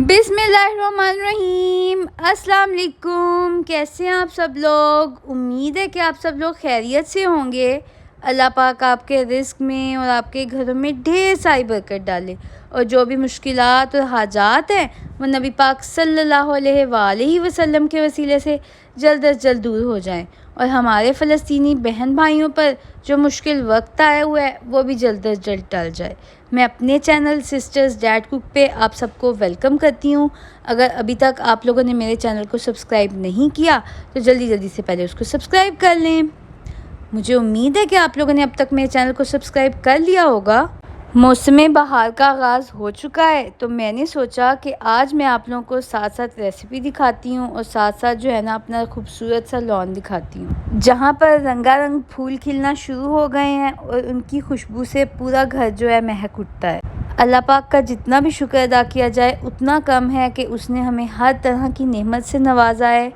बिस्मिल्लाहिर्रहमानिर्रहीम। अस्सलाम वालेकुम। कैसे हैं आप सब लोग? उम्मीद है कि आप सब लोग खैरियत से होंगे। अल्लाह पाक आपके रिज़्क़ में और आपके घरों में ढेर सारी बरकत डाले और जो भी मुश्किलात और हाजात हैं वो नबी पाक सल्लल्लाहु अलैहि वसल्लम के वसीले से जल्द अज जल्द दूर हो जाएं और हमारे फ़लस्तीनी बहन भाइयों पर जो मुश्किल वक्त आया हुआ है वो भी जल्द अज जल्द टल जाए। मैं अपने चैनल सिस्टर्स डैड कुक पे आप सबको वेलकम करती हूँ। अगर अभी तक आप लोगों ने मेरे चैनल को सब्सक्राइब नहीं किया तो जल्दी जल्दी से पहले उसको सब्सक्राइब कर लें। मुझे उम्मीद है कि आप लोगों ने अब तक मेरे चैनल को सब्सक्राइब कर लिया होगा। मौसम बहार का आगाज़ हो चुका है तो मैंने सोचा कि आज मैं आप लोगों को साथ साथ रेसिपी दिखाती हूँ और साथ साथ जो है ना अपना खूबसूरत सा लॉन दिखाती हूँ जहाँ पर रंगारंग फूल खिलना शुरू हो गए हैं और उनकी खुशबू से पूरा घर जो है महक उठता है। अल्लाह पाक का जितना भी शुक्र अदा किया जाए उतना कम है कि उसने हमें हर तरह की नेमत से नवाजा है।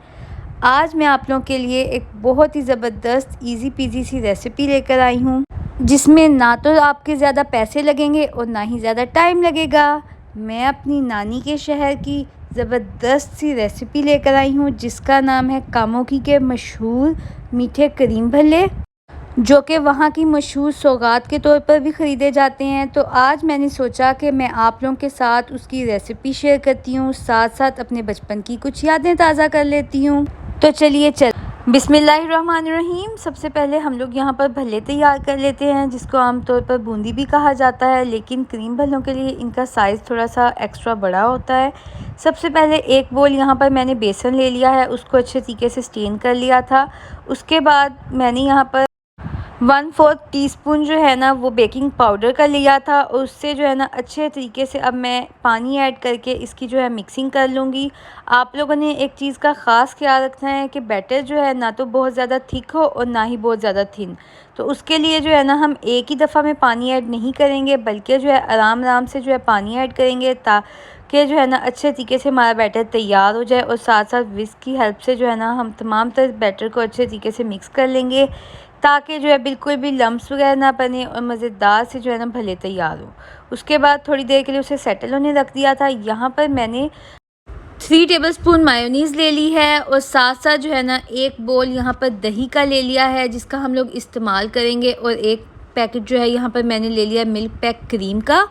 आज मैं आप लोगों के लिए एक बहुत ही ज़बरदस्त ईज़ी पीजी सी रेसिपी लेकर आई हूँ जिसमें ना तो आपके ज़्यादा पैसे लगेंगे और ना ही ज़्यादा टाइम लगेगा। मैं अपनी नानी के शहर की ज़बरदस्त सी रेसिपी लेकर आई हूँ जिसका नाम है कामोकी के मशहूर मीठे करीम भल्ले, जो कि वहाँ की मशहूर सौगात के तौर पर भी ख़रीदे जाते हैं। तो आज मैंने सोचा कि मैं आप लोगों के साथ उसकी रेसिपी शेयर करती हूँ, साथ साथ अपने बचपन की कुछ यादें ताज़ा कर लेती हूँ। तो चलिए बिस्मिल्लाहिर्रहमानिर्रहीम। सबसे पहले हम लोग यहाँ पर भल्ले तैयार कर लेते हैं जिसको आमतौर पर बूंदी भी कहा जाता है, लेकिन क्रीम भल्लों के लिए इनका साइज़ थोड़ा सा एक्स्ट्रा बड़ा होता है। सबसे पहले एक बोल यहाँ पर मैंने बेसन ले लिया है, उसको अच्छे तरीके से स्टेन कर लिया था। उसके बाद मैंने यहाँ पर 1/4 टीस्पून जो है ना वो बेकिंग पाउडर का लिया था और उससे जो है ना अच्छे तरीके से अब मैं पानी ऐड करके इसकी जो है मिक्सिंग कर लूँगी। आप लोगों ने एक चीज़ का ख़ास ख्याल रखना है कि बैटर जो है ना तो बहुत ज़्यादा थिक हो और ना ही बहुत ज़्यादा थिन। तो उसके लिए जो है ना हम एक ही दफ़ा में पानी ऐड नहीं करेंगे बल्कि जो है आराम आराम से जो है पानी ऐड करेंगे ताकि जो है ना अच्छे तरीके से हमारा बैटर तैयार हो जाए और साथ साथ विस्क की हेल्प से जो है ना हम तमाम तरह बैटर को अच्छे तरीके से मिक्स कर लेंगे ताकि जो है बिल्कुल भी लम्स वगैरह ना बने और मज़ेदार से जो है ना भले तैयार हो। उसके बाद थोड़ी देर के लिए उसे सेटल होने रख दिया था। यहाँ पर मैंने 3 टेबलस्पून मायोनीज़ ले ली है और साथ साथ जो है ना एक बोल यहाँ पर दही का ले लिया है जिसका हम लोग इस्तेमाल करेंगे और एक पैकेट जो है यहाँ पर मैंने ले लिया मिल्क पैक क्रीम का।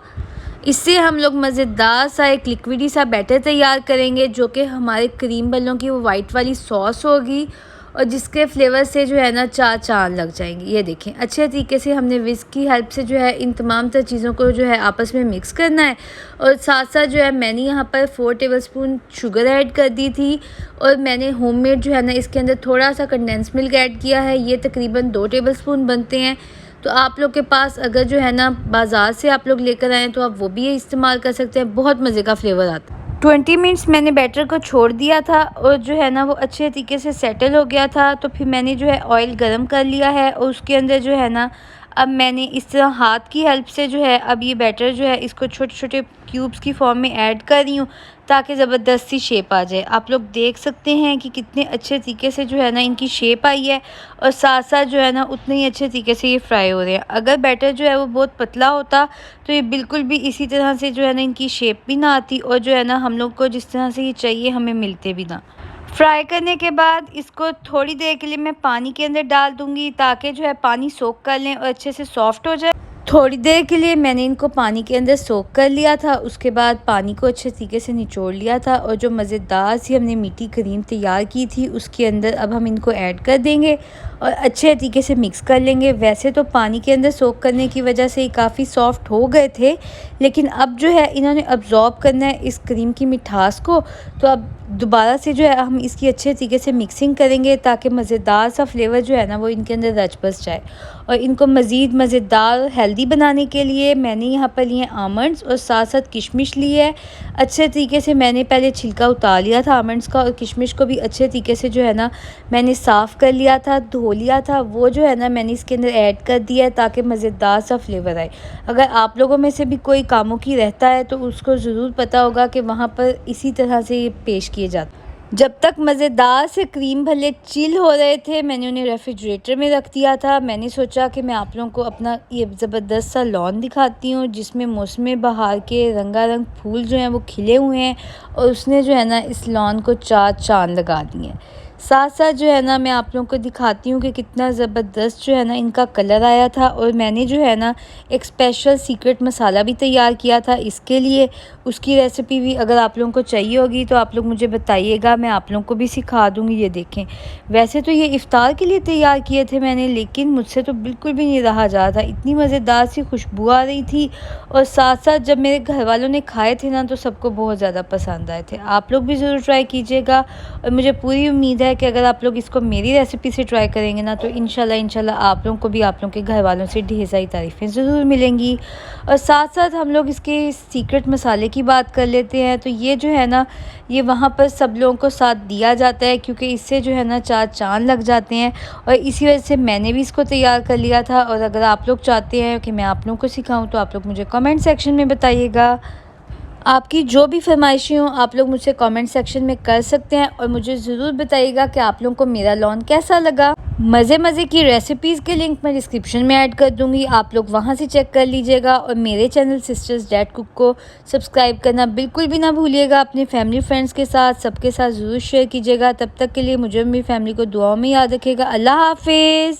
इससे हम लोग मज़ेदार सा एक लिक्विडी सा बैटर तैयार करेंगे जो कि हमारे क्रीम भल्लों की वो वाइट वाली सॉस होगी और जिसके फ्लेवर से जो है ना चार चांद लग जाएंगे। ये देखें अच्छे तरीके से हमने विस्क की हेल्प से जो है इन तमाम तरह चीज़ों को जो है आपस में मिक्स करना है और साथ साथ जो है मैंने यहाँ पर 4 टेबलस्पून शुगर ऐड कर दी थी और मैंने होममेड जो है ना इसके अंदर थोड़ा सा कंडेंस मिल्क ऐड किया है। ये तकरीबन 2 टेबलस्पून बनते हैं। तो आप लोग के पास अगर जो है ना बाज़ार से आप लोग लेकर आएँ तो आप वो भी इस्तेमाल कर सकते हैं, बहुत मज़े का फ्लेवर आता है। 20 मिनट्स मैंने बैटर को छोड़ दिया था और जो है ना वो अच्छे तरीके से सेटल हो गया था। तो फिर मैंने जो है ऑयल गरम कर लिया है और उसके अंदर जो है ना अब मैंने इस तरह हाथ की हेल्प से जो है अब ये बैटर जो है इसको छोटे छोटे क्यूब्स की फॉर्म में ऐड कर रही हूँ ताकि ज़बरदस्त सी शेप आ जाए। आप लोग देख सकते हैं कि कितने अच्छे तरीके से जो है ना इनकी शेप आई है और साथ साथ जो है ना उतने ही अच्छे तरीके से ये फ्राई हो रहे हैं। अगर बैटर जो है वो बहुत पतला होता तो ये बिल्कुल भी इसी तरह से जो है ना इनकी शेप भी ना आती और जो है ना हम लोग को जिस तरह से ये चाहिए हमें मिलते भी ना। फ्राई करने के बाद इसको थोड़ी देर के लिए मैं पानी के अंदर डाल दूंगी ताकि जो है पानी सोख कर लें और अच्छे से सॉफ्ट हो जाए। थोड़ी देर के लिए मैंने इनको पानी के अंदर सोख कर लिया था। उसके बाद पानी को अच्छे तरीके से निचोड़ लिया था और जो मज़ेदार सी हमने मीठी क्रीम तैयार की थी उसके अंदर अब हम इनको ऐड कर देंगे और अच्छे तरीके से मिक्स कर लेंगे। वैसे तो पानी के अंदर सोख करने की वजह से ये काफ़ी सॉफ्ट हो गए थे, लेकिन अब जो है इन्होंने अब्ज़ॉर्ब करना है इस क्रीम की मिठास को। तो अब दोबारा से जो है हम इसकी अच्छे तरीके से मिक्सिंग करेंगे ताकि मज़ेदार सा फ्लेवर जो है ना वो इनके अंदर रच बस जाए। और इनको मज़ीद मज़ेदार हेल्दी बनाने के लिए मैंने यहाँ पर लिए आमंड्स और साथ साथ किशमिश ली है। अच्छे तरीके से मैंने पहले छिलका उतार लिया था आमंड्स का और किशमिश को भी अच्छे तरीके से जो है ना मैंने साफ़ कर लिया था, धो लिया था। वो जो है ना मैंने इसके अंदर ऐड कर दिया है ताकि मज़ेदार सा फ्लेवर आए। अगर आप लोगों में से भी कोई कामोकी रहता है तो उसको ज़रूर पता होगा कि वहाँ पर इसी तरह से ये पेश किए जाते हैं। जब तक मज़ेदार से क्रीम भल्ले चिल हो रहे थे, मैंने उन्हें रेफ्रिजरेटर में रख दिया था। मैंने सोचा कि मैं आप लोगों को अपना ये ज़बरदस्त सा लॉन दिखाती हूँ, जिसमें मौसम बहार के रंगारंग फूल जो हैं वो खिले हुए हैं और उसने जो है ना इस लॉन को चार चाँद लगा दिए हैं। साथ साथ जो है ना मैं आप लोगों को दिखाती हूँ कि कितना ज़बरदस्त जो है ना इनका कलर आया था। और मैंने जो है ना एक स्पेशल सीक्रेट मसाला भी तैयार किया था इसके लिए। उसकी रेसिपी भी अगर आप लोगों को चाहिए होगी तो आप लोग मुझे बताइएगा, मैं आप लोगों को भी सिखा दूँगी। ये देखें, वैसे तो ये इफ़्तार के लिए तैयार किए थे मैंने, लेकिन मुझसे तो बिल्कुल भी नहीं रहा जा रहा था। इतनी मज़ेदार सी खुशबू आ रही थी और साथ साथ जब मेरे घर वालों ने खाए थे ना तो सबको बहुत ज़्यादा पसंद आए थे। आप लोग भी ज़रूर ट्राई कीजिएगा और मुझे पूरी उम्मीद है कि अगर आप लोग इसको मेरी रेसिपी से ट्राई करेंगे ना तो इंशाल्लाह आप लोगों को भी आप लोगों के घर वालों से ढेर सारी तारीफ़ें ज़रूर मिलेंगी। और साथ साथ हम लोग इसके सीक्रेट मसाले की बात कर लेते हैं। तो ये जो है ना ये वहाँ पर सब लोगों को साथ दिया जाता है, क्योंकि इससे जो है ना चार चाँद लग जाते हैं और इसी वजह से मैंने भी इसको तैयार कर लिया था। और अगर आप लोग चाहते हैं कि मैं आप लोगों को सिखाऊं तो आप लोग मुझे कमेंट सेक्शन में बताइएगा। आपकी जो भी फरमाइशें हों आप लोग मुझसे कमेंट सेक्शन में कर सकते हैं और मुझे ज़रूर बताइएगा कि आप लोगों को मेरा लॉन कैसा लगा। मज़े की रेसिपीज़ के लिंक मैं डिस्क्रिप्शन में ऐड कर दूंगी, आप लोग वहां से चेक कर लीजिएगा। और मेरे चैनल सिस्टर्स डैड कुक को सब्सक्राइब करना बिल्कुल भी ना भूलिएगा। अपने फैमिली फ्रेंड्स के साथ सबके साथ ज़रूर शेयर कीजिएगा। तब तक के लिए मुझे और मेरी फैमिली को दुआओं में याद रखिएगा। अल्लाह हाफिज़।